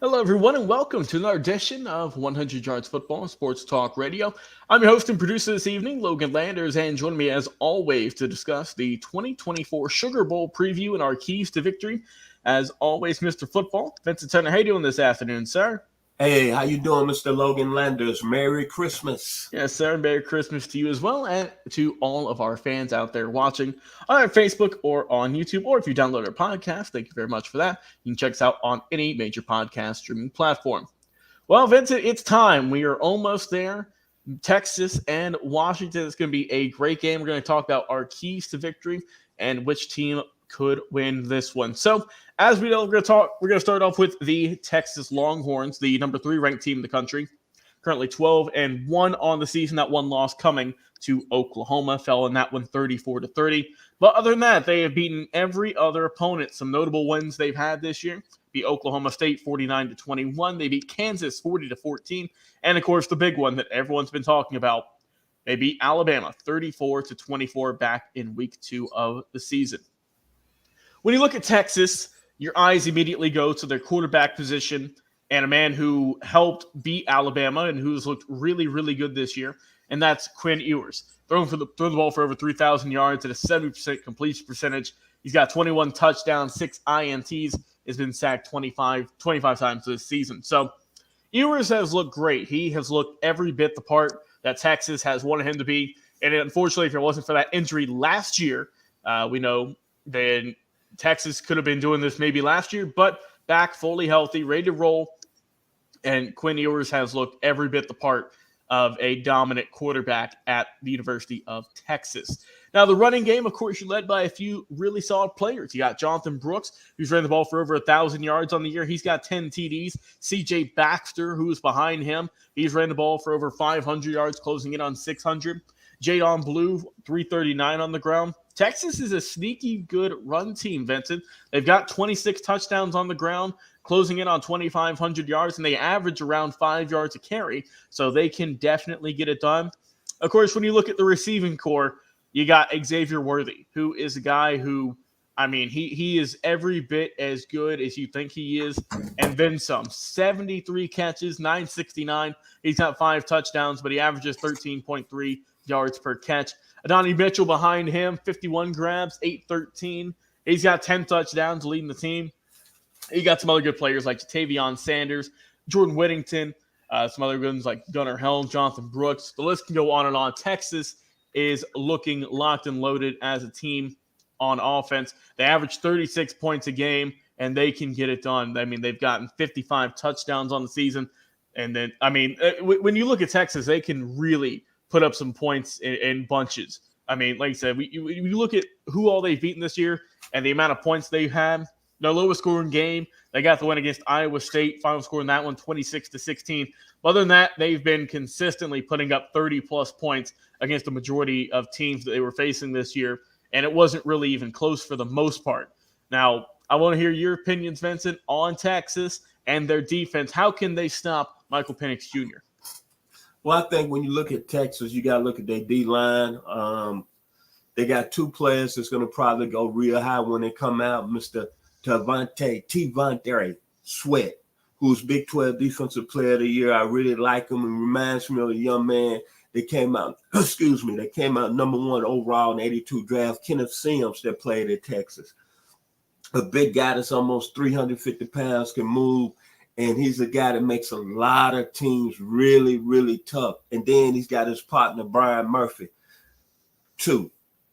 Hello, everyone, and welcome to another edition of 100 Yards Football Sports Talk Radio. I'm your host and producer this evening, Logan Landers, and joining me as always to discuss the 2024 Sugar Bowl preview and our keys to victory. As always, Mr. Football, Vincent Turner. How you doing this afternoon, sir? Hey, how you doing, Mr. Logan Landers? Merry Christmas. Yes, sir. Merry Christmas to you as well, and to all of our fans out there watching on our Facebook or on YouTube, or if you download our podcast, thank you very much for that. You can check us out on any major podcast streaming platform. Well, Vincent, it's time. We are almost there. Texas and Washington is going to be a great game. We're going to talk about our keys to victory and which team could win this one. So, as we know, we're going to start off with the Texas Longhorns, the number 3 ranked team in the country. Currently 12-1 on the season. That one loss coming to Oklahoma, fell in that one 34-30. But other than that, they have beaten every other opponent. Some notable wins they've had this year: beat Oklahoma State 49-21. They beat Kansas 40-14. And of course, the big one that everyone's been talking about, they beat Alabama 34-24 back in week 2 of the season. When you look at Texas, your eyes immediately go to their quarterback position and a man who helped beat Alabama and who's looked really, really good this year, and that's Quinn Ewers. Throwing the ball for over 3,000 yards at a 70% completion percentage. He's got 21 touchdowns, 6 INTs, has been sacked 25 times this season. So Ewers has looked great. He has looked every bit the part that Texas has wanted him to be. And unfortunately, if it wasn't for that injury last year, we know then Texas could have been doing this maybe last year, but back fully healthy, ready to roll. And Quinn Ewers has looked every bit the part of a dominant quarterback at the University of Texas. Now, the running game, of course, you're led by a few really solid players. You got Jonathan Brooks, who's ran the ball for over 1,000 yards on the year. He's got 10 TDs. CJ Baxter, who's behind him, he's ran the ball for over 500 yards, closing in on 600. Jadon Blue, 339 on the ground. Texas is a sneaky good run team, Vincent. They've got 26 touchdowns on the ground, closing in on 2,500 yards, and they average around 5 yards a carry, so they can definitely get it done. Of course, when you look at the receiving core, you got Xavier Worthy, who is a guy who, he is every bit as good as you think he is, and then some. 73 catches, 969. He's got 5 touchdowns, but he averages 13.3 yards per catch. Adonai Mitchell behind him, 51 grabs, 813. He's got 10 touchdowns, leading the team. You got some other good players like Tavion Sanders, Jordan Whittington, some other good ones like Gunnar Helm, Jonathan Brooks. The list can go on and on. Texas is looking locked and loaded as a team on offense. They average 36 points a game, and they can get it done. I mean, they've gotten 55 touchdowns on the season. And then, when you look at Texas, they can really put up some points in bunches. I mean, like I said, you look at who all they've beaten this year and the amount of points they've had. The lowest scoring game, they got the win against Iowa State. Final score in that one, 26-16. But other than that, they've been consistently putting up 30-plus points against the majority of teams that they were facing this year, and it wasn't really even close for the most part. Now, I want to hear your opinions, Vincent, on Texas and their defense. How can they stop Michael Penix Jr.? Well, I think when you look at Texas, you got to look at their D-line. They got 2 players that's going to probably go real high when they come out. Mr. T'Vondre Sweat, who's Big 12 Defensive Player of the Year. I really like him. He reminds me of a young man that came out, number 1 overall in 82 draft, Kenneth Sims, that played at Texas. A big guy that's almost 350 pounds, can move, and he's a guy that makes a lot of teams really, really tough. And then he's got his partner, Brian Murphy, 2.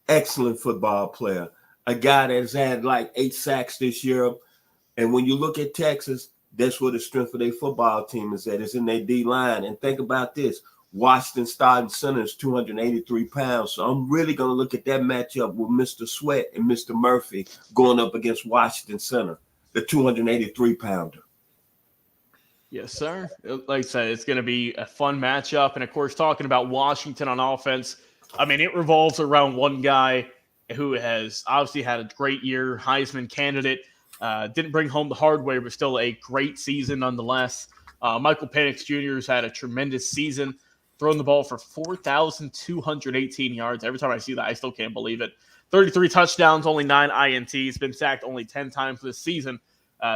Excellent football player. A guy that's had like 8 sacks this year. And when you look at Texas, that's where the strength of their football team is at. It's in their D-line. And think about this. Washington starting center is 283 pounds. So I'm really going to look at that matchup with Mr. Sweat and Mr. Murphy going up against Washington center, the 283-pounder. Yes, sir. Like I said, it's going to be a fun matchup. And, of course, talking about Washington on offense, it revolves around one guy who has obviously had a great year, Heisman candidate, didn't bring home the hard way, but still a great season nonetheless. Michael Penix Jr. has had a tremendous season, throwing the ball for 4,218 yards. Every time I see that, I still can't believe it. 33 touchdowns, only 9 INTs, been sacked only 10 times this season.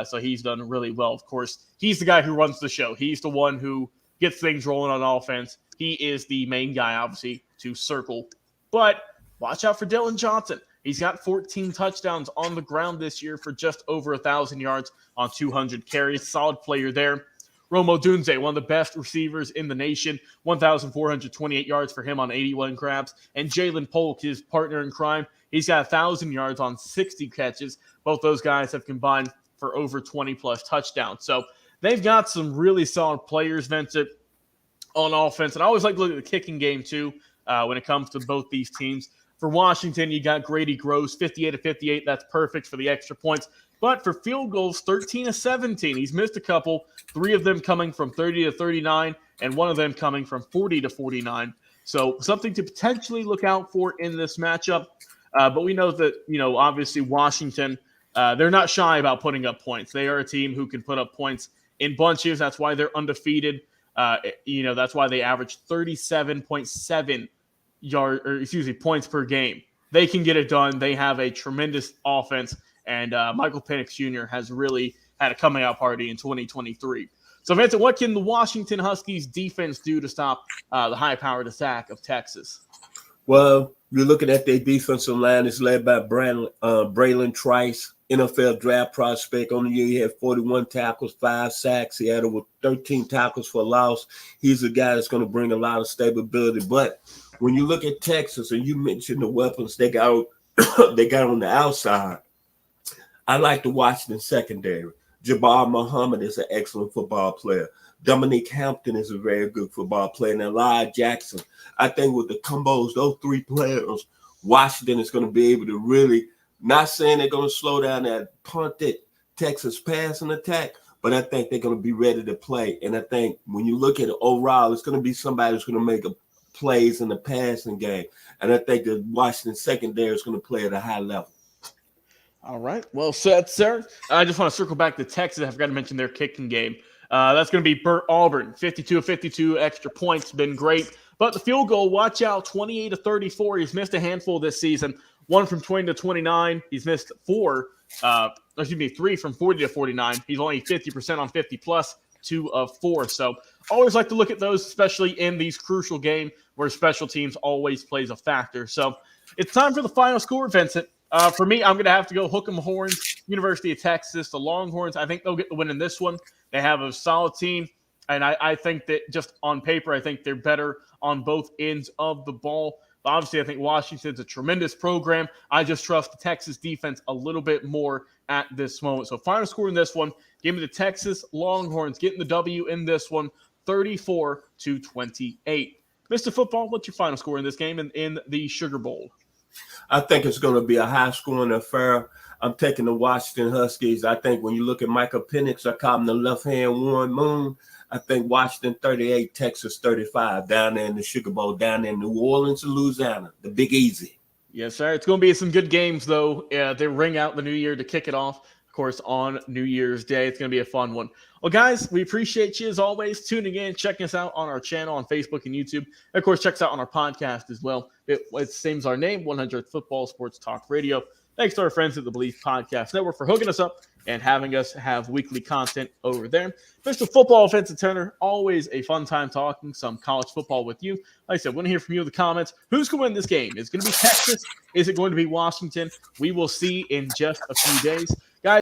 So he's done really well. Of course, he's the guy who runs the show. He's the one who gets things rolling on offense. He is the main guy, obviously, to circle. But watch out for Dylan Johnson. He's got 14 touchdowns on the ground this year for just over 1,000 yards on 200 carries. Solid player there. Rome Odunze, one of the best receivers in the nation, 1,428 yards for him on 81 grabs. And Jalen Polk, his partner in crime, he's got 1,000 yards on 60 catches. Both those guys have combined for over 20-plus touchdowns. So they've got some really solid players, Vincent, on offense. And I always like to look at the kicking game, too, when it comes to both these teams. For Washington, you got Grady Gross, 58 of 58. That's perfect for the extra points. But for field goals, 13 of 17. He's missed a couple, 3 of them coming from 30 to 39, and 1 of them coming from 40 to 49. So something to potentially look out for in this matchup. But we know that, obviously Washington, they're not shy about putting up points. They are a team who can put up points in bunches. That's why they're undefeated. That's why they average 37.7 points per game. They can get it done. They have a tremendous offense. And Michael Penix Jr. has really had a coming out party in 2023. So, Vincent, what can the Washington Huskies defense do to stop the high-powered attack of Texas? Well, you're looking at their defensive line. It's led by Braylon Trice, NFL draft prospect. On the year, he had 41 tackles, 5 sacks. He had over 13 tackles for loss. He's a guy that's going to bring a lot of stability. But when you look at Texas, and you mentioned the weapons they got, they got on the outside, I like the Washington secondary. Jabbar Muhammad is an excellent football player. Dominique Hampton is a very good football player. And Elijah Jackson. I think with the combos, those 3 players, Washington is going to be able to really, not saying they're going to slow down that punted Texas passing attack, but I think they're going to be ready to play. And I think when you look at it overall, it's going to be somebody who's going to make plays in the passing game. And I think the Washington secondary is going to play at a high level. All right. Well said, sir. I just want to circle back to Texas. I forgot to mention their kicking game. That's going to be Burt Auburn, 52 of 52 extra points. Been great. But the field goal, watch out, 28 of 34. He's missed a handful this season. 1 from 20 to 29. He's missed 3 from 40 to 49. He's only 50% on 50+, 2 of 4. So always like to look at those, especially in these crucial games where special teams always plays a factor. So it's time for the final score, Vincent. For me, I'm going to have to go Hook 'em Horns, University of Texas, the Longhorns. I think they'll get the win in this one. They have a solid team, and I think that just on paper, I think they're better on both ends of the ball. But obviously, I think Washington's a tremendous program. I just trust the Texas defense a little bit more at this moment. So final score in this one, give me the Texas Longhorns getting the W in this one, 34-28. Mr. Football, what's your final score in this game and in the Sugar Bowl? I think it's going to be a high-scoring affair. I'm taking the Washington Huskies. I think when you look at Michael Penix, I call him the left-hand Warren Moon. I think Washington 38, Texas 35, down there in the Sugar Bowl, down there in New Orleans, Louisiana, the Big Easy. Yes, sir. It's going to be some good games, though. They ring out the new year to kick it off, of course, on New Year's Day. It's going to be a fun one. Well, guys, we appreciate you, as always, tuning in, checking us out on our channel on Facebook and YouTube. And, of course, check us out on our podcast as well. It seems our name, 100 Football Sports Talk Radio. Thanks to our friends at the Belief Podcast Network for hooking us up and having us have weekly content over there. Mr. Football, Vincent Turner, always a fun time talking some college football with you. Like I said, want to hear from you in the comments. Who's going to win this game? Is it going to be Texas? Is it going to be Washington? We will see in just a few days.